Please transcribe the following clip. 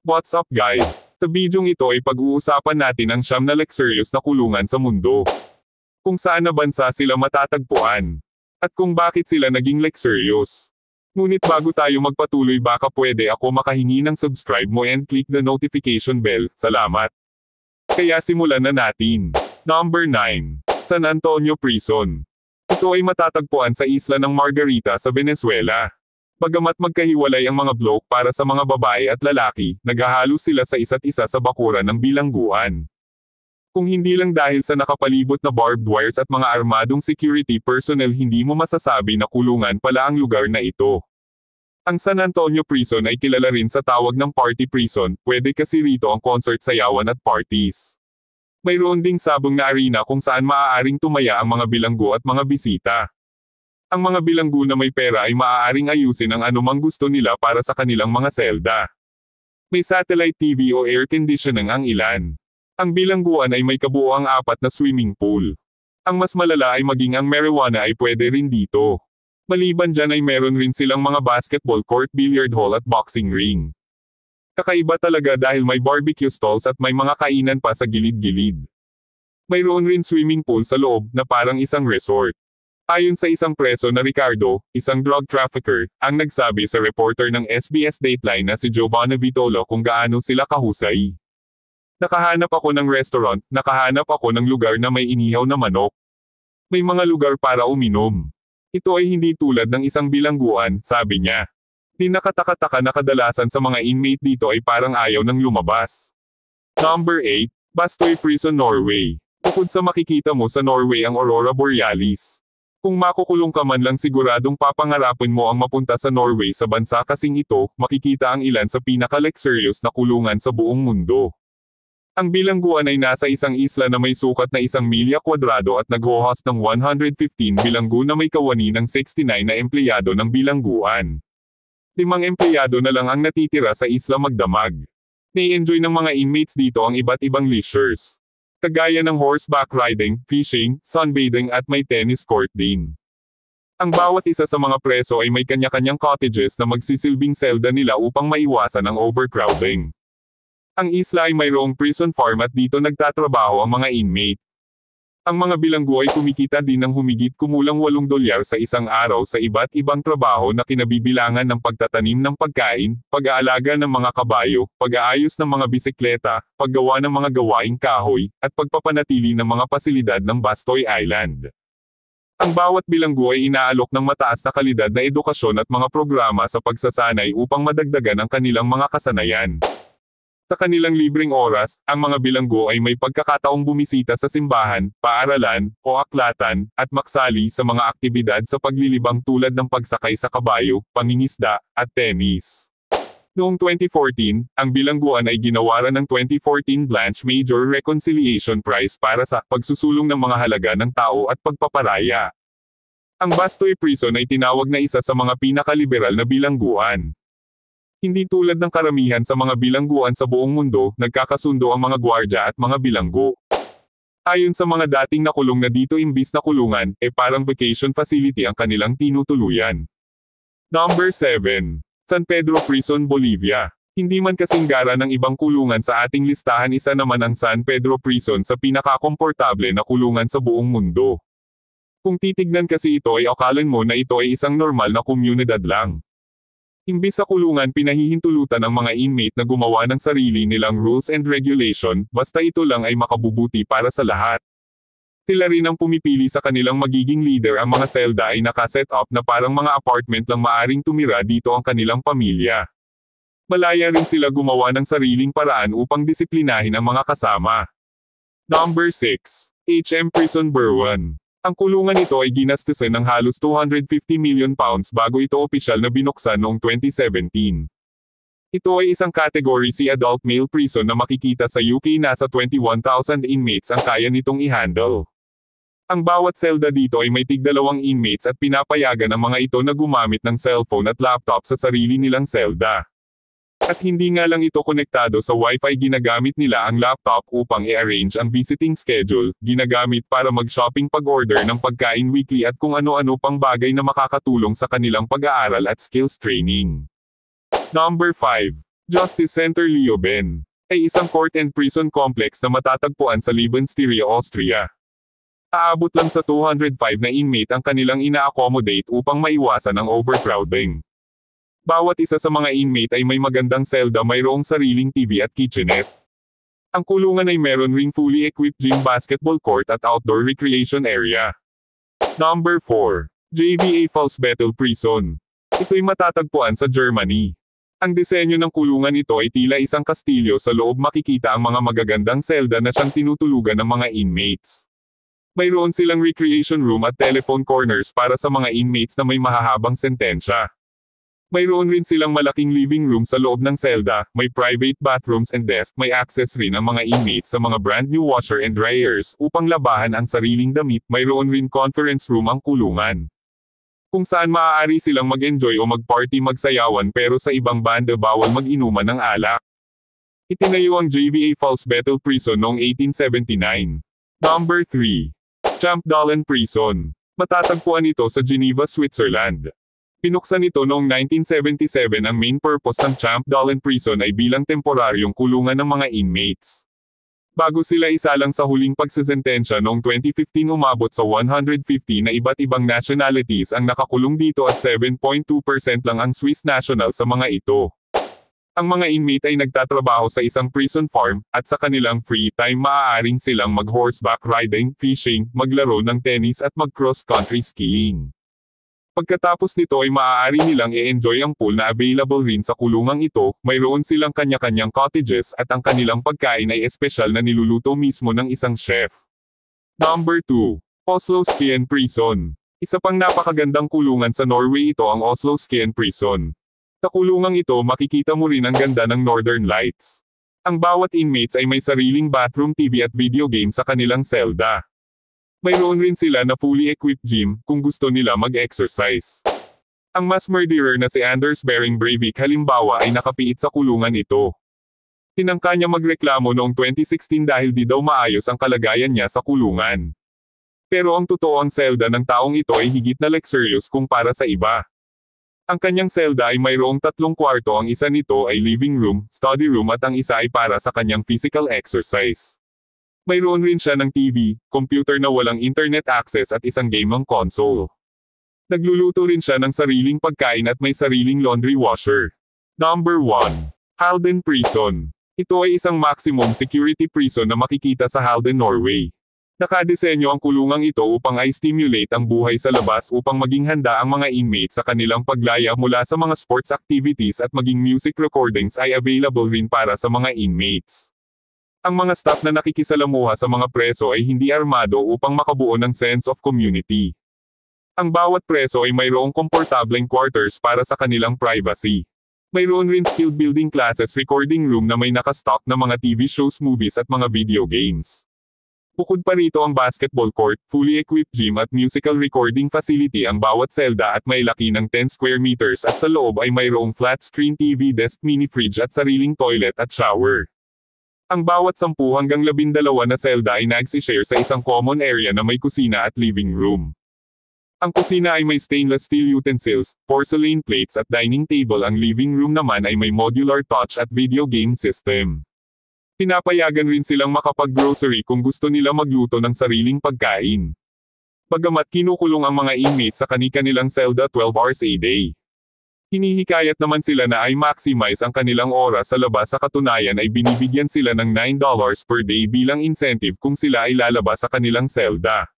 What's up guys? Sa bidyong ito ay pag-uusapan natin ang 9 na luxurious na kulungan sa mundo. Kung saan na bansa sila matatagpuan. At kung bakit sila naging luxurious. Ngunit bago tayo magpatuloy baka pwede ako makahingi ng subscribe mo and click the notification bell. Salamat. Kaya simulan na natin. Number 9. San Antonio Prison. Ito ay matatagpuan sa isla ng Margarita sa Venezuela. Bagamat magkahiwalay ang mga block para sa mga babae at lalaki, naghahalo sila sa isa't isa sa bakuran ng bilangguan. Kung hindi lang dahil sa nakapalibot na barbed wires at mga armadong security personnel hindi mo masasabi na kulungan pala ang lugar na ito. Ang San Antonio Prison ay kilala rin sa tawag ng party prison, pwede kasi rito ang concert sayawan at parties. Mayroon ding sabong na arena kung saan maaaring tumaya ang mga bilanggo at mga bisita. Ang mga bilanggo na may pera ay maaaring ayusin ang anumang gusto nila para sa kanilang mga selda. May satellite TV o air conditioning ang ilan. Ang bilangguan ay may kabuoang 4 na swimming pool. Ang mas malala ay maging ang marijuana ay pwede rin dito. Maliban dyan ay meron rin silang mga basketball court, billiard hall at boxing ring. Kakaiba talaga dahil may barbecue stalls at may mga kainan pa sa gilid-gilid. Mayroon rin swimming pool sa loob na parang isang resort. Ayon sa isang preso na Ricardo, isang drug trafficker, ang nagsabi sa reporter ng SBS Dateline na si Giovanna Vitolo kung gaano sila kahusay. Nakahanap ako ng restaurant, nakahanap ako ng lugar na may inihaw na manok. May mga lugar para uminom. Ito ay hindi tulad ng isang bilangguan, sabi niya. Di nakataka-taka na kadalasan sa mga inmate dito ay parang ayaw ng lumabas. Number 8, Bastøy Prison, Norway. Bukod sa makikita mo sa Norway ang Aurora Borealis. Kung makukulong ka man lang siguradong papangarapin mo ang mapunta sa Norway sa bansa kasing ito, makikita ang ilan sa pinaka-luxurious na kulungan sa buong mundo. Ang bilangguan ay nasa isang isla na may sukat na 1 milya kwadrado at nag-host ng 115 bilanggo na may kawani ng 69 na empleyado ng bilangguan. 5 empleyado na lang ang natitira sa isla magdamag. Nai-enjoy ng mga inmates dito ang iba't ibang leisures. Kagaya ng horseback riding, fishing, sunbathing at may tennis court din. Ang bawat isa sa mga preso ay may kanya-kanyang cottages na magsisilbing selda nila upang maiwasan ang overcrowding. Ang isla ay mayroong prison farm at dito nagtatrabaho ang mga inmate. Ang mga bilanggo ay kumikita din ng humigit kumulang $8 sa isang araw sa iba't ibang trabaho na kinabibilangan ng pagtatanim ng pagkain, pag-aalaga ng mga kabayo, pag-aayos ng mga bisikleta, paggawa ng mga gawaing kahoy, at pagpapanatili ng mga pasilidad ng Bastøy Island. Ang bawat bilanggo ay inaalok ng mataas na kalidad na edukasyon at mga programa sa pagsasanay upang madagdagan ang kanilang mga kasanayan. Sa kanilang libreng oras, ang mga bilanggo ay may pagkakataong bumisita sa simbahan, paaralan, o aklatan, at maksali sa mga aktibidad sa paglilibang tulad ng pagsakay sa kabayo, pangingisda, at tennis. Noong 2014, ang bilangguan ay ginawaran ng 2014 Blanche Major Reconciliation Prize para sa pagsusulong ng mga halaga ng tao at pagpaparaya. Ang Bastøy Prison ay tinawag na isa sa mga pinakaliberal na bilangguan. Hindi tulad ng karamihan sa mga bilangguan sa buong mundo, nagkakasundo ang mga gwardya at mga bilanggo. Ayon sa mga dating nakulong na dito imbis na kulungan, parang vacation facility ang kanilang tinutuluyan. Number 7. San Pedro Prison, Bolivia. Hindi man kasing gara ng ibang kulungan sa ating listahan, isa naman ang San Pedro Prison sa pinakakomportable na kulungan sa buong mundo. Kung titignan kasi ito ay akalan mo na ito ay isang normal na komunidad lang. Imbis sa kulungan pinahihintulutan ang mga inmate na gumawa ng sarili nilang rules and regulation, basta ito lang ay makabubuti para sa lahat. Sila rin ang pumipili sa kanilang magiging leader, ang mga selda ay nakaset up na parang mga apartment lang maaring tumira dito ang kanilang pamilya. Malaya rin sila gumawa ng sariling paraan upang disiplinahin ang mga kasama. Number 6. HM Prison, Berwan. Ang kulungan ito ay ginastusan ng halos £250 million bago ito opisyal na binuksan noong 2017. Ito ay isang category C adult male prison na makikita sa UK, nasa 21,000 inmates ang kaya nitong i-handle. Ang bawat selda dito ay may tig-2 inmates at pinapayagan ang mga ito na gumamit ng cellphone at laptop sa sarili nilang selda. At hindi nga lang ito konektado sa Wi-Fi, ginagamit nila ang laptop upang i-arrange ang visiting schedule, ginagamit para mag-shopping, pag-order ng pagkain weekly at kung ano-ano pang bagay na makakatulong sa kanilang pag-aaral at skills training. Number 5. Justice Center Leoben ay isang court and prison complex na matatagpuan sa Liebensteria, Austria. Aabot lang sa 205 na inmate ang kanilang ina-accommodate upang maiwasan ang overcrowding. Bawat isa sa mga inmate ay may magandang selda, mayroong sariling TV at kitchenette. Ang kulungan ay meron ring fully equipped gym, basketball court at outdoor recreation area. Number 4. JVA Falsbettel Prison. Ito'y matatagpuan sa Germany. Ang disenyo ng kulungan ito ay tila isang kastilyo. Sa loob makikita ang mga magagandang selda na siyang tinutulugan ng mga inmates. Mayroon silang recreation room at telephone corners para sa mga inmates na may mahahabang sentensya. Mayroon rin silang malaking living room sa loob ng selda, may private bathrooms and desk, may access rin ang mga inmates sa mga brand new washer and dryers upang labahan ang sariling damit. Mayroon rin conference room ang kulungan, kung saan maaari silang mag-enjoy o mag-party, magsayawan, pero sa ibang banda bawal mag-inuman ng alak. Itinayo ang JVA Falsbettel Prison noong 1879. Number 3. Champdalen Prison. Matatagpuan ito sa Geneva, Switzerland. Pinuksan ito noong 1977. Ang main purpose ng Champdalen Prison ay bilang temporaryong kulungan ng mga inmates. Bago sila isalang sa huling pagsisentensya noong 2015, umabot sa 150 na iba't ibang nationalities ang nakakulong dito at 7.2% lang ang Swiss national sa mga ito. Ang mga inmate ay nagtatrabaho sa isang prison farm, at sa kanilang free time maaaring silang mag-horseback riding, fishing, maglaro ng tennis at mag-cross-country skiing. Pagkatapos nito ay maaari nilang i-enjoy ang pool na available rin sa kulungang ito. Mayroon silang kanya-kanyang cottages at ang kanilang pagkain ay espesyal na niluluto mismo ng isang chef. Number 2. Oslo Skien Prison. Isa pang napakagandang kulungan sa Norway, ito ang Oslo Skien Prison. Sa kulungang ito makikita mo rin ang ganda ng Northern Lights. Ang bawat inmates ay may sariling bathroom, TV at video game sa kanilang selda. Mayroon rin sila na fully equipped gym, kung gusto nila mag-exercise. Ang mass murderer na si Anders Behring Breivik halimbawa ay nakapiit sa kulungan ito. Tinangka niya magreklamo noong 2016 dahil di daw maayos ang kalagayan niya sa kulungan. Pero ang totoo, ang selda ng taong ito ay higit na luxurious kumpara sa iba. Ang kanyang selda ay mayroong 3 kwarto, ang isa nito ay living room, study room at ang isa ay para sa kanyang physical exercise. Mayroon rin siya ng TV, computer na walang internet access at isang gaming console. Nagluluto rin siya ng sariling pagkain at may sariling laundry washer. Number 1. Halden Prison. Ito ay isang maximum security prison na makikita sa Halden, Norway. Nakadesenyo ang kulungang ito upang i-stimulate ang buhay sa labas upang maging handa ang mga inmates sa kanilang paglaya mula sa mga sports activities, at maging music recordings ay available rin para sa mga inmates. Ang mga staff na nakikisalamuha sa mga preso ay hindi armado upang makabuo ng sense of community. Ang bawat preso ay mayroong komportableng quarters para sa kanilang privacy. Mayroon rin skill building classes, recording room na may nakastock na mga TV shows, movies at mga video games. Bukod pa rito ang basketball court, fully equipped gym at musical recording facility ang bawat selda, at may laki ng 10 square meters, at sa loob ay mayroong flat screen TV, desk, mini fridge at sariling toilet at shower. Ang bawat 10 hanggang 12 na selda ay nagsi-share sa isang common area na may kusina at living room. Ang kusina ay may stainless steel utensils, porcelain plates at dining table. Ang living room naman ay may modular touch at video game system. Pinapayagan rin silang makapag-grocery kung gusto nila magluto ng sariling pagkain. Bagamat kinukulong ang mga inmates sa kani-kanilang selda 12 hours a day, hinihikayat naman sila na ay maximize ang kanilang oras sa labas. Sa katunayan ay binibigyan sila ng $9 per day bilang incentive kung sila ay lalabas sa kanilang selda.